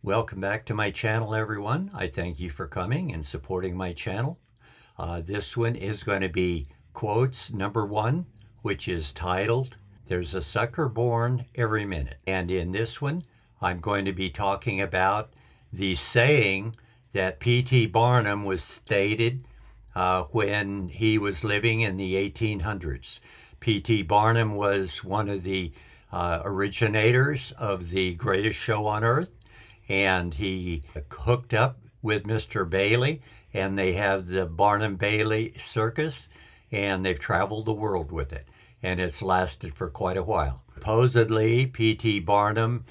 Welcome back to my channel, everyone. I thank you for coming and supporting my channel. This one is going to be quotes number one, which is titled, "There's a Sucker Born Every Minute." And in this one, I'm going to be talking about the saying that P.T. Barnum was stated when he was living in the 1800s. P.T. Barnum was one of the originators of the greatest show on earth, and he hooked up with Mr. Bailey, and they have the Barnum Bailey Circus, and they've traveled the world with it, and it's lasted for quite a while. Supposedly, P.T. Barnum,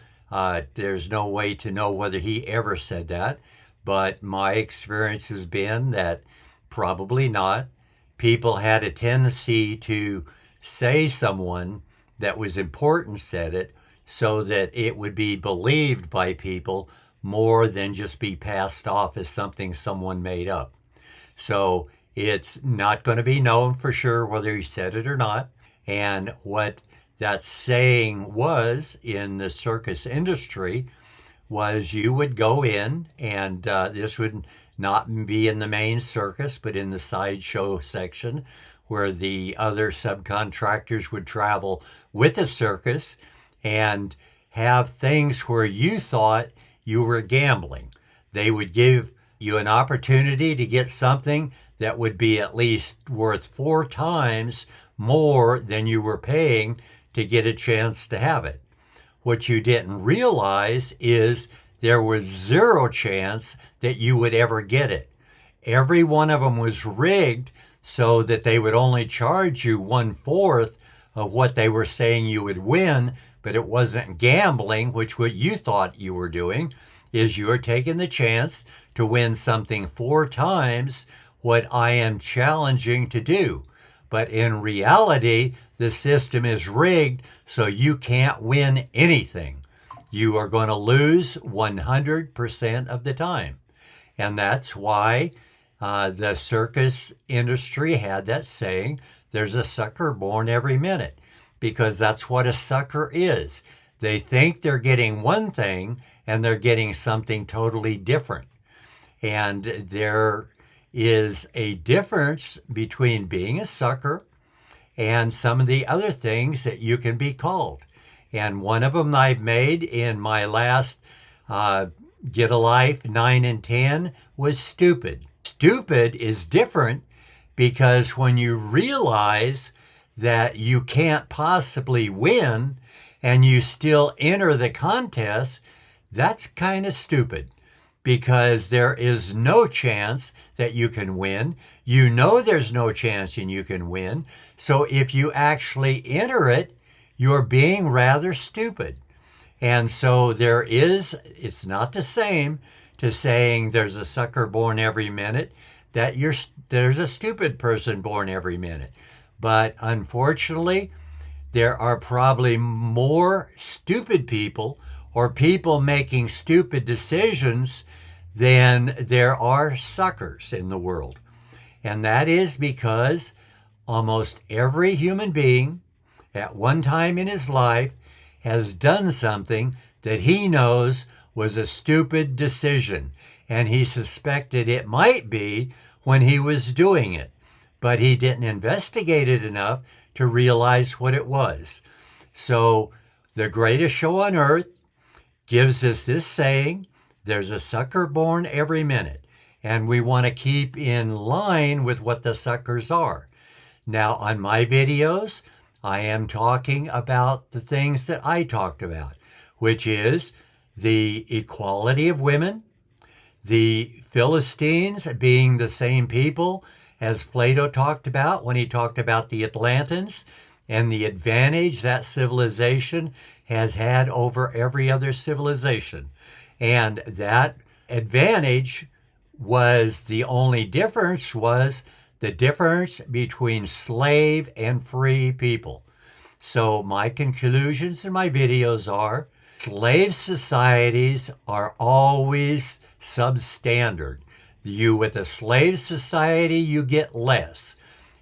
there's no way to know whether he ever said that, but my experience has been that probably not. People had a tendency to say someone that was important said it, so that it would be believed by people more than just be passed off as something someone made up. So it's not going to be known for sure whether he said it or not. And what that saying was in the circus industry was you would go in, and this would not be in the main circus, but in the sideshow section where the other subcontractors would travel with the circus and have things where you thought you were gambling. They would give you an opportunity to get something that would be at least worth 4 times more than you were paying to get a chance to have it. What you didn't realize is there was 0 chance that you would ever get it. Every one of them was rigged so that they would only charge you 1/4 of what they were saying you would win, but it wasn't gambling, which what you thought you were doing is you were taking the chance to win something 4 times what I am challenging to do. But in reality, the system is rigged so you can't win anything. You are going to lose 100% of the time. And that's why the circus industry had that saying, "There's a sucker born every minute," because that's what a sucker is. They think they're getting one thing and they're getting something totally different. And there is a difference between being a sucker and some of the other things that you can be called. And one of them I've made in my last Get a Life 9 and 10 was stupid. Stupid is different because when you realize that you can't possibly win and you still enter the contest, that's kind of stupid because there is no chance that you can win. You know there's no chance and you can win. So if you actually enter it, you're being rather stupid. And so it's not the same to saying there's a sucker born every minute, that there's a stupid person born every minute. But unfortunately, there are probably more stupid people or people making stupid decisions than there are suckers in the world. And that is because almost every human being at one time in his life has done something that he knows was a stupid decision, and he suspected it might be when he was doing it, but he didn't investigate it enough to realize what it was. So the greatest show on earth gives us this saying, "There's a sucker born every minute," and we want to keep in line with what the suckers are. Now, on my videos, I am talking about the things that I talked about, which is the equality of women, the Philistines being the same people as Plato talked about when he talked about the Atlantans and the advantage that civilization has had over every other civilization. And that advantage was the only difference was the difference between slave and free people. So my conclusions in my videos are slave societies are always substandard. You, with a slave society, you get less.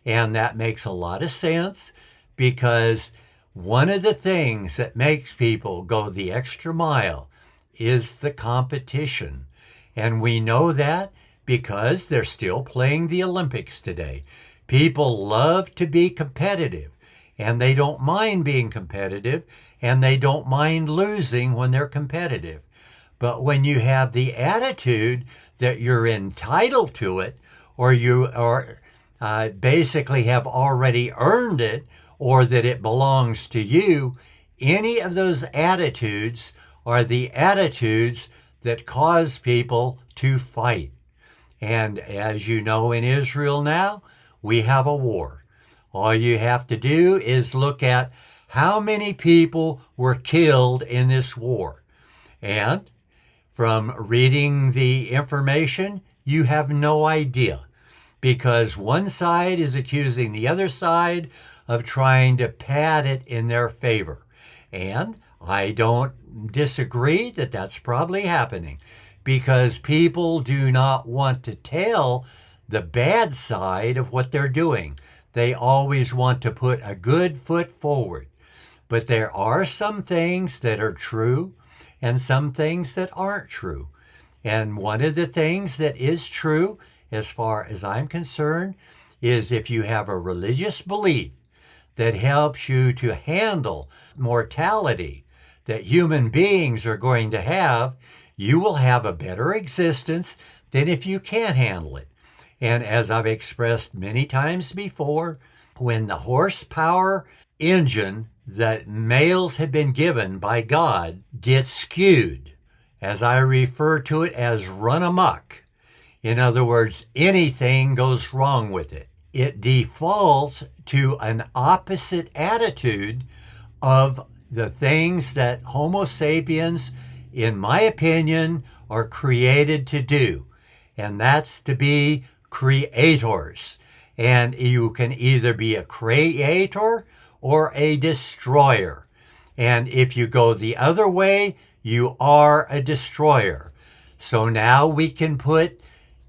And that makes a lot of sense because one of the things that makes people go the extra mile is the competition. And we know that because they're still playing the Olympics today. People love to be competitive, and they don't mind being competitive, and they don't mind losing when they're competitive. But when you have the attitude that you're entitled to it, or you are basically have already earned it, or that it belongs to you, any of those attitudes are the attitudes that cause people to fight. And as you know, in Israel now, we have a war. All you have to do is look at how many people were killed in this war. And from reading the information, you have no idea, because one side is accusing the other side of trying to pad it in their favor. And I don't disagree that that's probably happening, because people do not want to tell the bad side of what they're doing. They always want to put a good foot forward. But there are some things that are true and some things that aren't true. And one of the things that is true, as far as I'm concerned, is if you have a religious belief that helps you to handle mortality that human beings are going to have, you will have a better existence than if you can't handle it. And as I've expressed many times before, when the horsepower engine that males have been given by God gets skewed, as I refer to it as run amok, in other words, anything goes wrong with it, it defaults to an opposite attitude of the things that Homo sapiens, in my opinion, are created to do. And that's to be creators. And you can either be a creator or a destroyer. And if you go the other way, you are a destroyer. So now we can put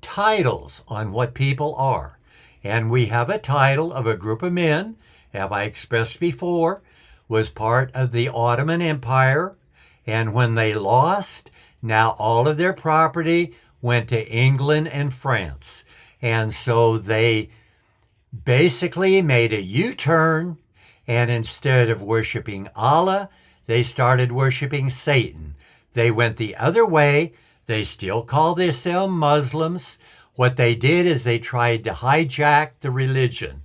titles on what people are. And we have a title of a group of men, have I expressed before, was part of the Ottoman Empire. And when they lost, now all of their property went to England and France. And so they basically made a U-turn, and instead of worshiping Allah, they started worshiping Satan. They went the other way. They still call themselves Muslims. What they did is they tried to hijack the religion.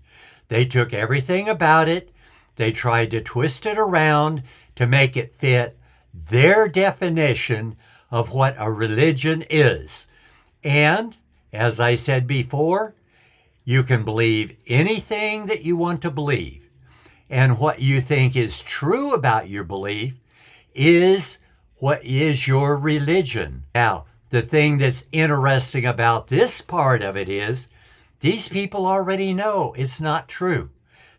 They took everything about it. They tried to twist it around to make it fit their definition of what a religion is. And, as I said before, you can believe anything that you want to believe. And what you think is true about your belief is what is your religion. Now, the thing that's interesting about this part of it is these people already know it's not true.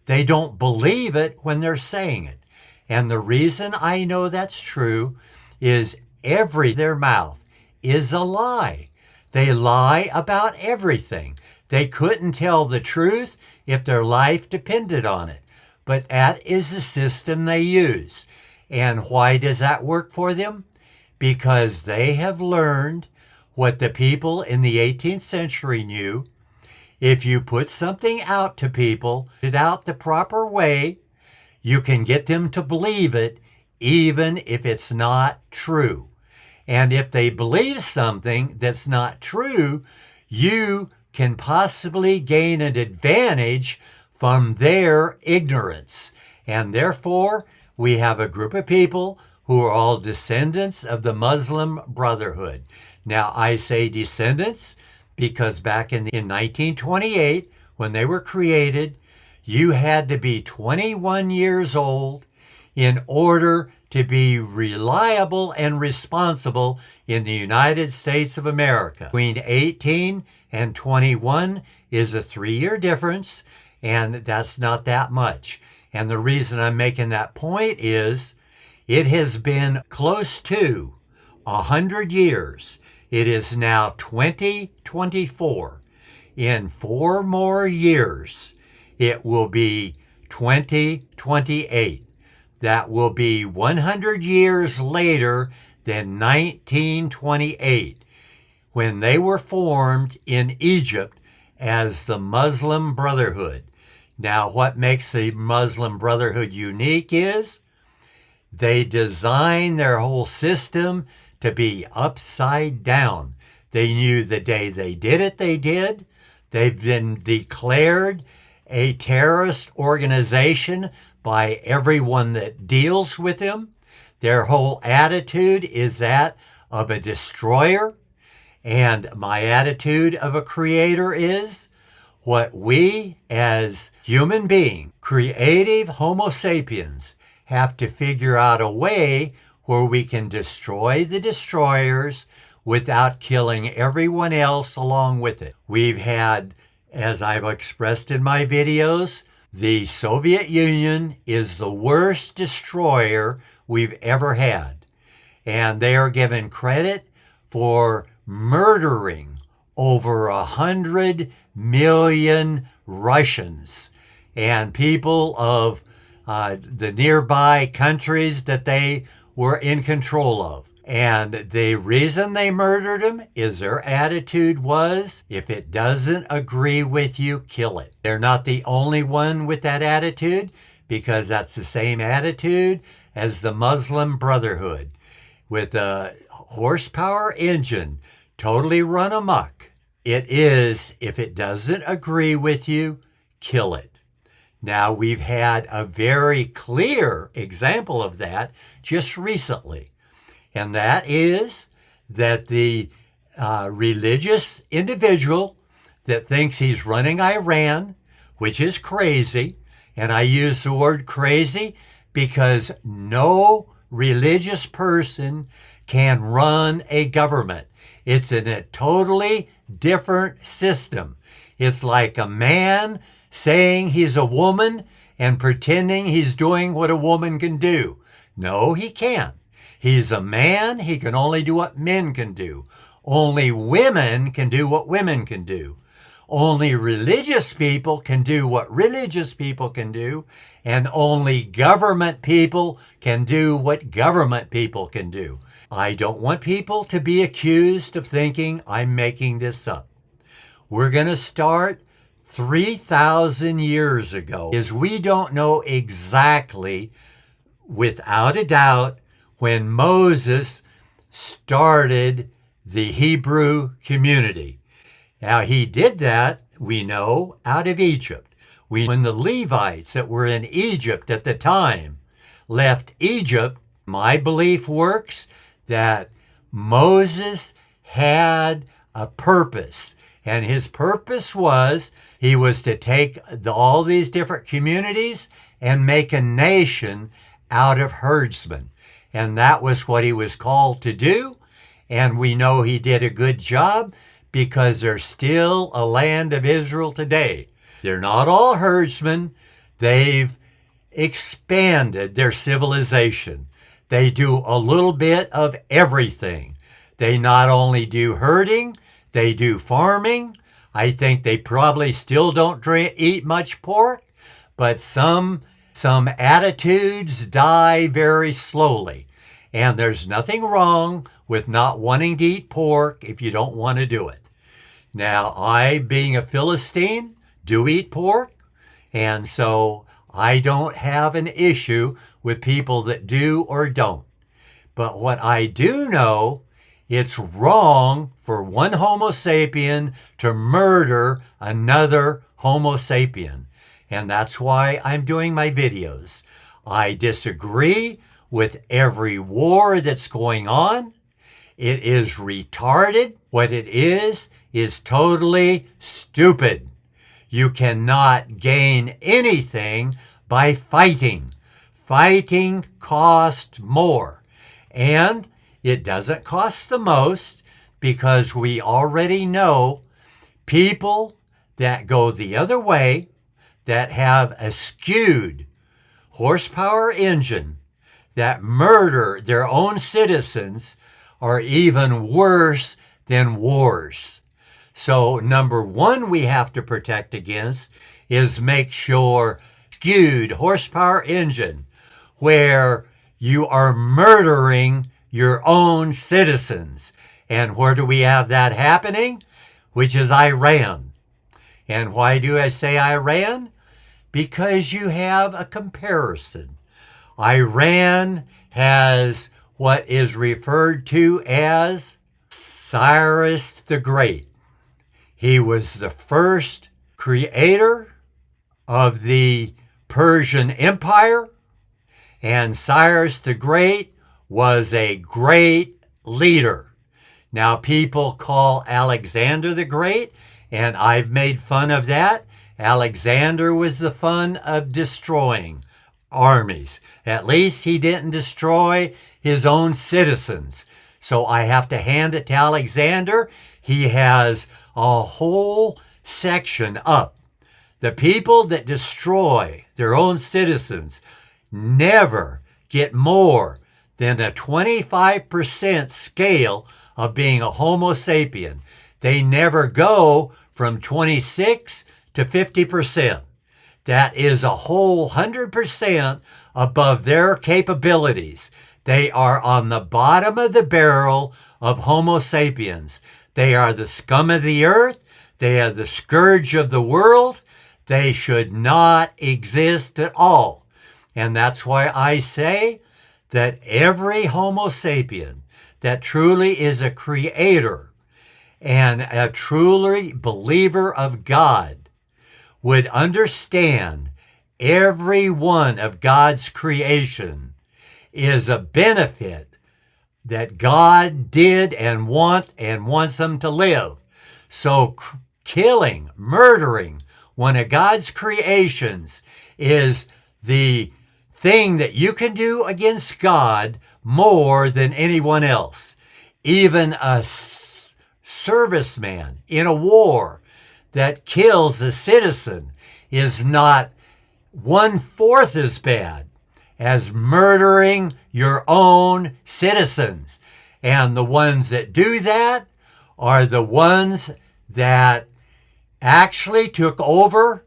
They don't believe it when they're saying it. And the reason I know that's true is their mouth is a lie. They lie about everything. They couldn't tell the truth if their life depended on it. But that is the system they use. And why does that work for them? Because they have learned what the people in the 18th century knew. If you put something out to people, put it out the proper way, you can get them to believe it, even if it's not true. And if they believe something that's not true, you can possibly gain an advantage from their ignorance. And therefore, we have a group of people who are all descendants of the Muslim Brotherhood. Now, I say descendants because back in 1928, when they were created, you had to be 21 years old in order to be reliable and responsible in the United States of America. Between 18 and 21 is a 3-year difference, and that's not that much. And the reason I'm making that point is it has been close to 100 years. It is now 2024. In 4 more years, it will be 2028. That will be 100 years later than 1928, when they were formed in Egypt as the Muslim Brotherhood. Now, what makes the Muslim Brotherhood unique is they designed their whole system to be upside down. They knew the day they did it, they did. They've been declared a terrorist organization by everyone that deals with them. Their whole attitude is that of a destroyer. And my attitude of a creator is what we as human beings, creative Homo sapiens, have to figure out a way where we can destroy the destroyers without killing everyone else along with it. We've had, as I've expressed in my videos, the Soviet Union is the worst destroyer we've ever had. And they are given credit for murdering over 100 million Russians and people of the nearby countries that they were in control of. And the reason they murdered them is their attitude was, if it doesn't agree with you, kill it. They're not the only one with that attitude, because that's the same attitude as the Muslim Brotherhood. With a horsepower engine, totally run amok. It is, if it doesn't agree with you, kill it. Now, we've had a very clear example of that just recently. And that is that the religious individual that thinks he's running Iran, which is crazy, and I use the word crazy because no religious person can run a government. It's in a totally different system. It's like a man saying he's a woman and pretending he's doing what a woman can do. No, he can't. He's a man. He can only do what men can do. Only women can do what women can do. Only religious people can do what religious people can do. And only government people can do what government people can do. I don't want people to be accused of thinking I'm making this up. We're going to start 3,000 years ago, is we don't know exactly, without a doubt, when Moses started the Hebrew community. Now, he did that, we know, out of Egypt. When the Levites that were in Egypt at the time left Egypt, my belief works that Moses had a purpose. And his purpose was, he was to take all these different communities and make a nation out of herdsmen. And that was what he was called to do. And we know he did a good job because there's still a land of Israel today. They're not all herdsmen. They've expanded their civilization. They do a little bit of everything. They not only do herding, they do farming. I think they probably still don't eat much pork, but some attitudes die very slowly. And there's nothing wrong with not wanting to eat pork if you don't want to do it. Now, I, being a Philistine, do eat pork, and so I don't have an issue with people that do or don't. But what I do know, it's wrong for one Homo sapien to murder another Homo sapien. And that's why I'm doing my videos. I disagree with every war that's going on. It is retarded. What it is totally stupid. You cannot gain anything by fighting. Fighting costs more. And it doesn't cost the most because we already know people that go the other way, that have a skewed horsepower engine, that murder their own citizens, are even worse than wars. So number one we have to protect against is make sure skewed horsepower engine where you are murdering your own citizens. And where do we have that happening? Which is Iran. And why do I say Iran? Because you have a comparison. Iran has what is referred to as Cyrus the Great. He was the first creator of the Persian Empire, and Cyrus the Great was a great leader. Now, people call Alexander the Great, and I've made fun of that. Alexander was the fun of destroying armies. At least he didn't destroy his own citizens. So I have to hand it to Alexander. He has a whole section up. The people that destroy their own citizens never get more than a 25% scale of being a Homo sapien. They never go from 26 to 50%. That is a whole 100% above their capabilities. They are on the bottom of the barrel of Homo sapiens. They are the scum of the earth. They are the scourge of the world. They should not exist at all. And that's why I say that every Homo sapien that truly is a creator and a truly believer of God would understand every one of God's creation is a benefit that God did and wants them to live. So killing, murdering one of God's creations is the thing that you can do against God more than anyone else. Even a serviceman in a war that kills a citizen is not 1/4 as bad as murdering your own citizens. And the ones that do that are the ones that actually took over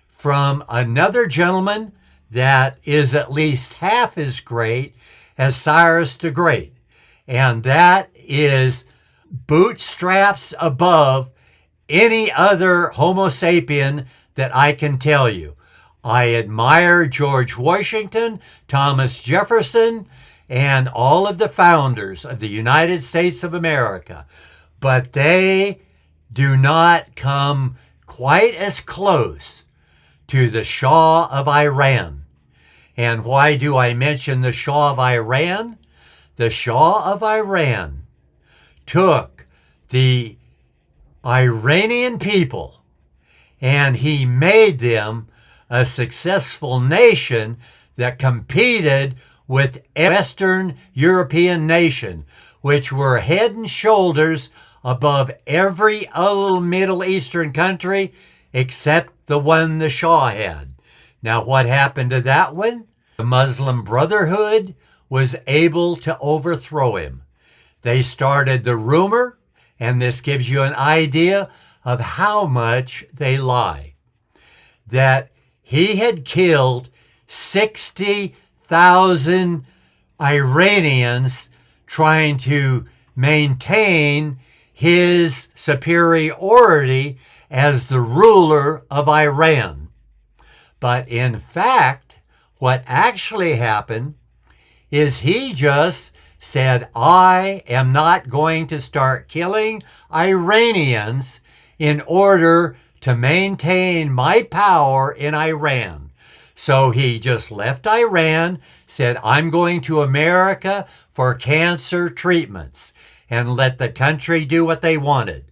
from another gentleman that is at least half as great as Cyrus the Great. And that is bootstraps above any other Homo sapien that I can tell you. I admire George Washington, Thomas Jefferson, and all of the founders of the United States of America, but they do not come quite as close to the Shah of Iran. And why do I mention the Shah of Iran? The Shah of Iran took the Iranian people and he made them a successful nation that competed with Western European nation, which were head and shoulders above every other Middle Eastern country except the one the Shah had. Now, what happened to that one? The Muslim Brotherhood was able to overthrow him. They started the rumor, and this gives you an idea of how much they lie, that he had killed 60,000 Iranians trying to maintain his superiority as the ruler of Iran. But in fact, what actually happened is he just said, I am not going to start killing Iranians in order to maintain my power in Iran. So he just left Iran, said, I'm going to America for cancer treatments, and let the country do what they wanted.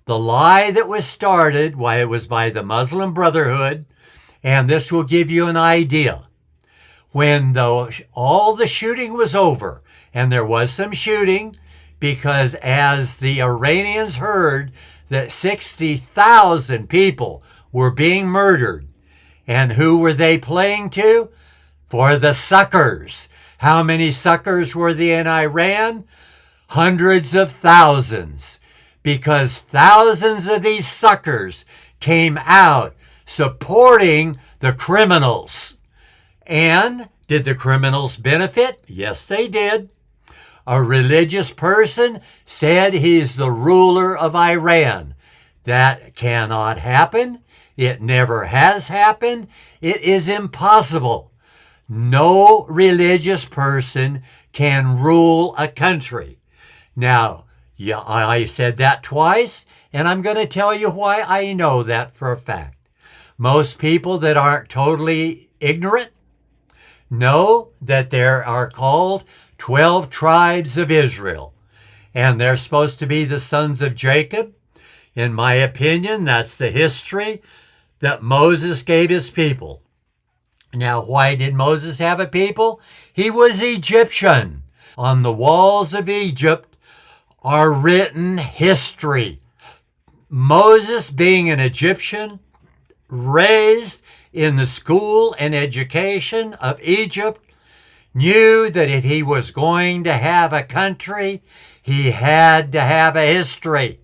The lie that was started, why it was by the Muslim Brotherhood, and this will give you an idea. When all the shooting was over, and there was some shooting, because as the Iranians heard that 60,000 people were being murdered, and who were they playing to? For the suckers. How many suckers were there in Iran? Hundreds of thousands, because thousands of these suckers came out supporting the criminals. And did the criminals benefit? Yes, they did. A religious person said he's the ruler of Iran. That cannot happen. It never has happened. It is impossible. No religious person can rule a country. Now, yeah, I said that twice, and I'm going to tell you why I know that for a fact. Most people that aren't totally ignorant know that there are called 12 tribes of Israel, and they're supposed to be the sons of Jacob. In my opinion, that's the history that Moses gave his people. Now, why did Moses have a people? He was Egyptian. On the walls of Egypt are written history. Moses, being an Egyptian, raised in the school and education of Egypt, knew that if he was going to have a country, he had to have a history.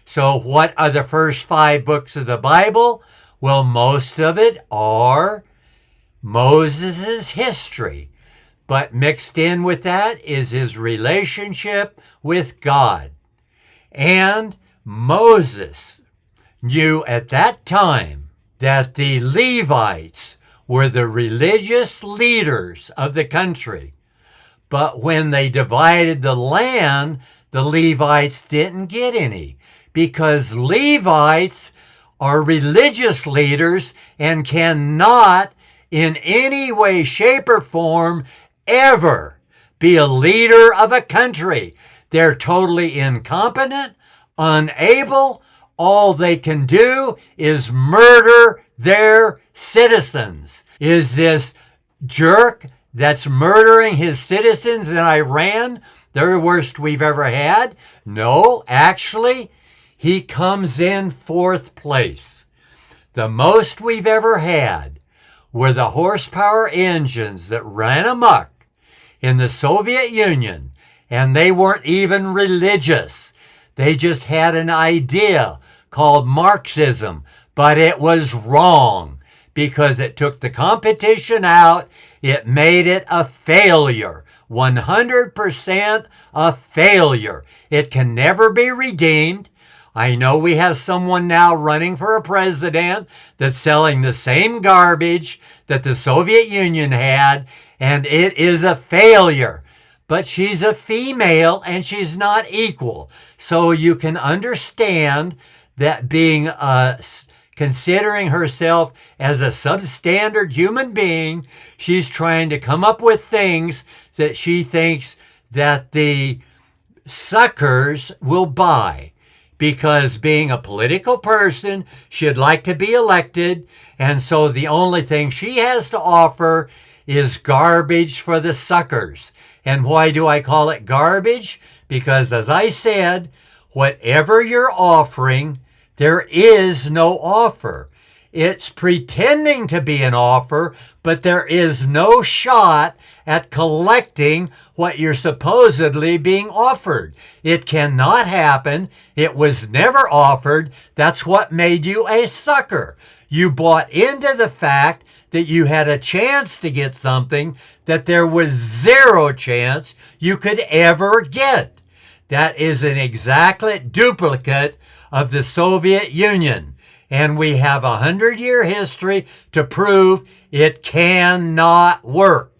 So what are the first 5 books of the Bible? Well, most of it are Moses' history. But mixed in with that is his relationship with God. And Moses knew at that time that the Levites were the religious leaders of the country. But when they divided the land, the Levites didn't get any, because Levites are religious leaders and cannot in any way, shape, or form ever be a leader of a country. They're totally incompetent, unable. All they can do is murder their citizens. Is this jerk that's murdering his citizens in Iran the worst we've ever had? No, actually, he comes in 4th place. The most we've ever had were the horsepower engines that ran amok in the Soviet Union, and they weren't even religious. They just had an idea called Marxism, but it was wrong because it took the competition out. It made it a failure, 100% a failure. It can never be redeemed. I know we have someone now running for a president that's selling the same garbage that the Soviet Union had, and it is a failure. But she's a female and she's not equal. So you can understand that being considering herself as a substandard human being, she's trying to come up with things that she thinks that the suckers will buy. Because being a political person, she'd like to be elected, and so the only thing she has to offer is garbage for the suckers. And why do I call it garbage? Because as I said, whatever you're offering, there is no offer. It's pretending to be an offer, but there is no shot at collecting what you're supposedly being offered. It cannot happen. It was never offered. That's what made you a sucker. You bought into the fact that you had a chance to get something that there was 0 chance you could ever get. That is an exact duplicate of the Soviet Union. And we have a 100-year history to prove it cannot work.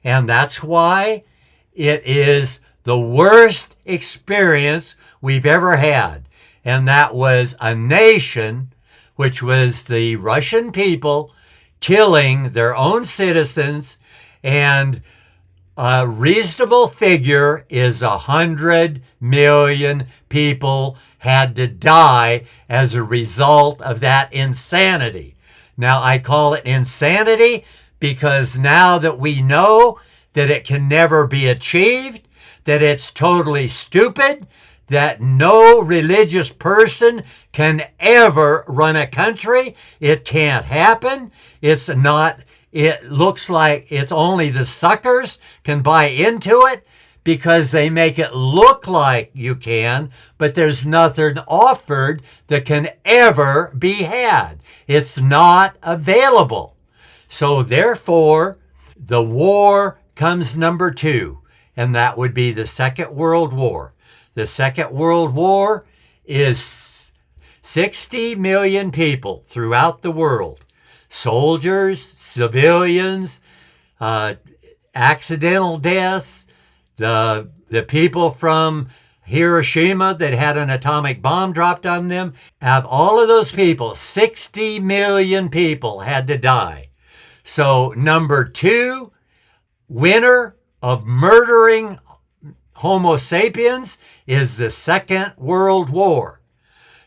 And that's why it is the worst experience we've ever had. And that was a nation, which was the Russian people, killing their own citizens. And a reasonable figure is 100 million people had to die as a result of that insanity. Now, I call it insanity because now that we know that it can never be achieved, that it's totally stupid, that no religious person can ever run a country, it can't happen. It looks like it's only the suckers can buy into it, because they make it look like you can, but there's nothing offered that can ever be had. It's not available. So therefore, the war comes number 2. and that would be the Second World War. The Second World War is 60 million people throughout the world. Soldiers, civilians, accidental deaths, the people from Hiroshima that had an atomic bomb dropped on them. Of all of those people, 60 million people had to die. So number 2, winner of murdering Homo sapiens is the Second World War.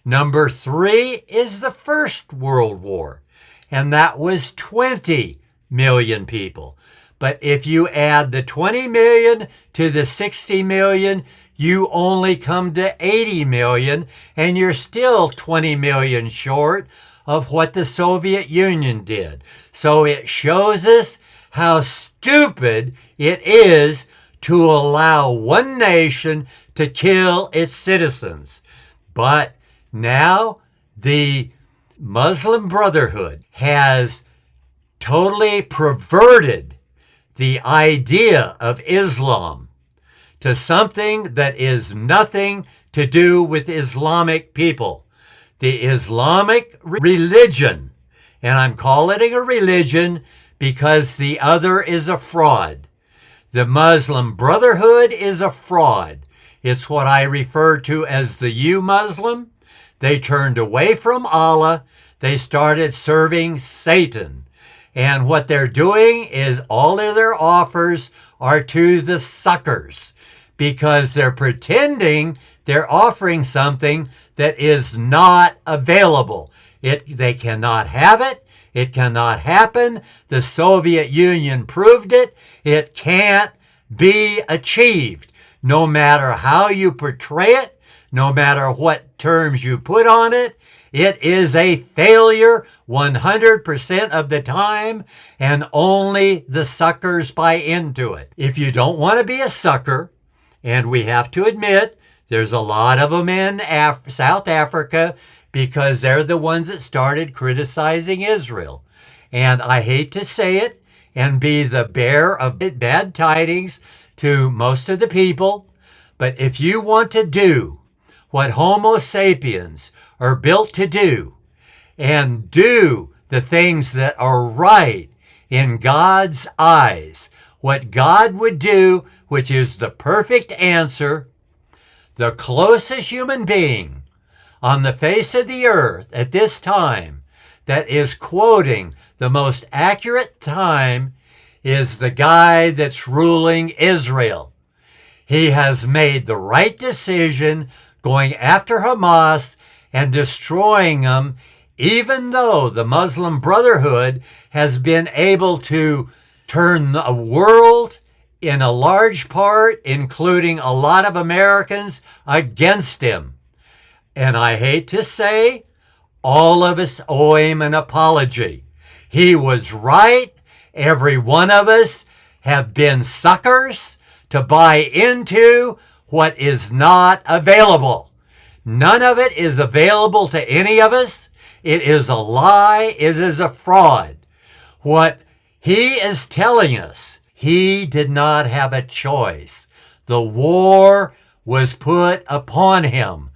Number 3 is the First World War, and that was 20 million people. But if you add the 20 million to the 60 million, you only come to 80 million, and you're still 20 million short of what the Soviet Union did. So it shows us how stupid it is to allow one nation to kill its citizens. But now the Muslim Brotherhood has totally perverted the idea of Islam to something that is nothing to do with Islamic people. The Islamic religion, and I'm calling it a religion because the other is a fraud. The Muslim Brotherhood is a fraud. It's what I refer to as the U-Muslim. They turned away from Allah. They started serving Satan. And what they're doing is all of their offers are to the suckers because they're pretending they're offering something that is not available. They cannot have it. It cannot happen. The Soviet Union proved it. It can't be achieved. No matter how you portray it, no matter what terms you put on it, it is a failure 100% of the time, and only the suckers buy into it. If you don't want to be a sucker, and we have to admit there's a lot of them in South Africa because they're the ones that started criticizing Israel. And I hate to say it and be the bearer of bad tidings to most of the people, but if you want to do what Homo sapiens are built to do and do the things that are right in God's eyes, what God would do, which is the perfect answer, the closest human being on the face of the earth at this time that is quoting the most accurate time is the guy that's ruling Israel. He has made the right decision going after Hamas and destroying them, even though the Muslim Brotherhood has been able to turn the world in a large part, including a lot of Americans, against him. And I hate to say, all of us owe him an apology. He was right. Every one of us have been suckers to buy into what is not available. None of it is available to any of us. It is a lie. It is a fraud. What he is telling us, he did not have a choice. The war was put upon him.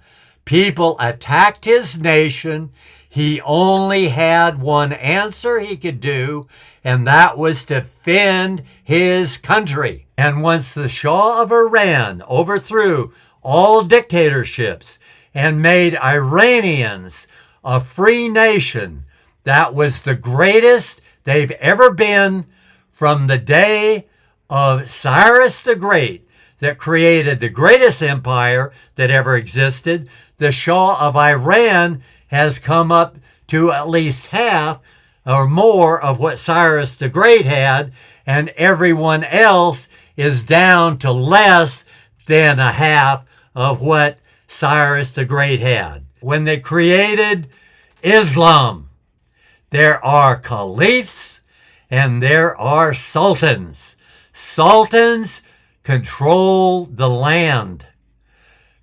People attacked his nation. He only had one answer he could do, and that was to defend his country. And once the Shah of Iran overthrew all dictatorships and made Iranians a free nation, that was the greatest they've ever been from the day of Cyrus the Great that created the greatest empire that ever existed. The Shah of Iran has come up to at least half or more of what Cyrus the Great had, and everyone else is down to less than a half of what Cyrus the Great had. When they created Islam, there are caliphs and there are sultans. Sultans control the land.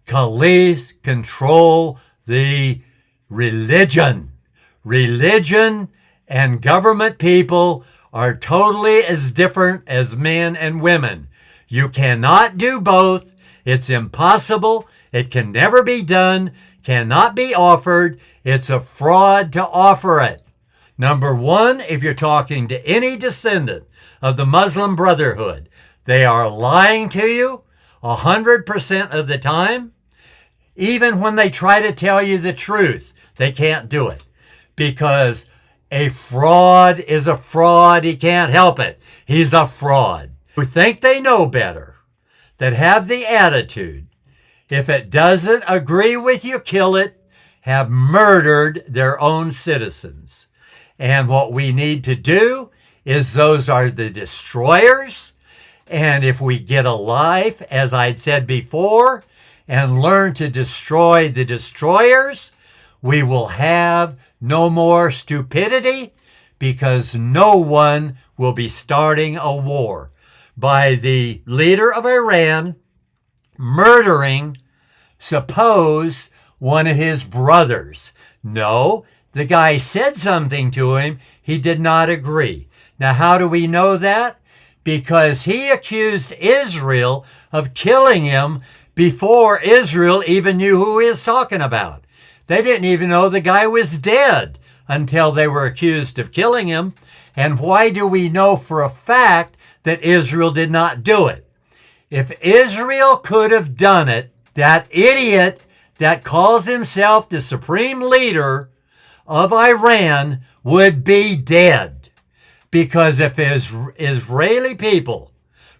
Caliphs control the religion. Religion and government people are totally as different as men and women. You cannot do both. It's impossible. It can never be done, cannot be offered. It's a fraud to offer it. Number one, if you're talking to any descendant of the Muslim Brotherhood, they are lying to you 100% of the time. Even when they try to tell you the truth, they can't do it because a fraud is a fraud. He can't help it. He's a fraud. Who think they know better, that have the attitude, if it doesn't agree with you, kill it, have murdered their own citizens. And what we need to do is those are the destroyers. And if we get a life, as I'd said before, and learn to destroy the destroyers, we will have no more stupidity because no one will be starting a war by the leader of Iran murdering, suppose, one of his brothers. No, the guy said something to him. He did not agree. Now, how do we know that? Because he accused Israel of killing him before Israel even knew who he was talking about. They didn't even know the guy was dead until they were accused of killing him. And why do we know for a fact that Israel did not do it? If Israel could have done it, that idiot that calls himself the supreme leader of Iran would be dead. Because if Israeli people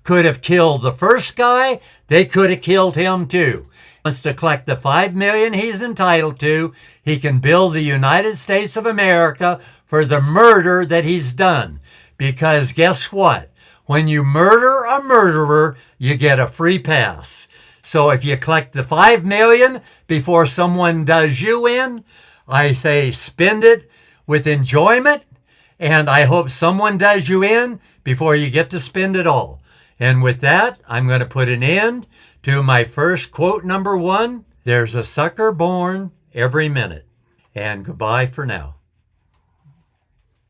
could have killed the first guy, they could have killed him too. He wants to collect the $5 million he's entitled to. He can bill the United States of America for the murder that he's done. Because guess what? When you murder a murderer, you get a free pass. So if you collect the $5 million before someone does you in, I say spend it with enjoyment, and I hope someone does you in before you get to spend it all. And with that, I'm going to put an end to my first quote number one. There's a sucker born every minute. And goodbye for now.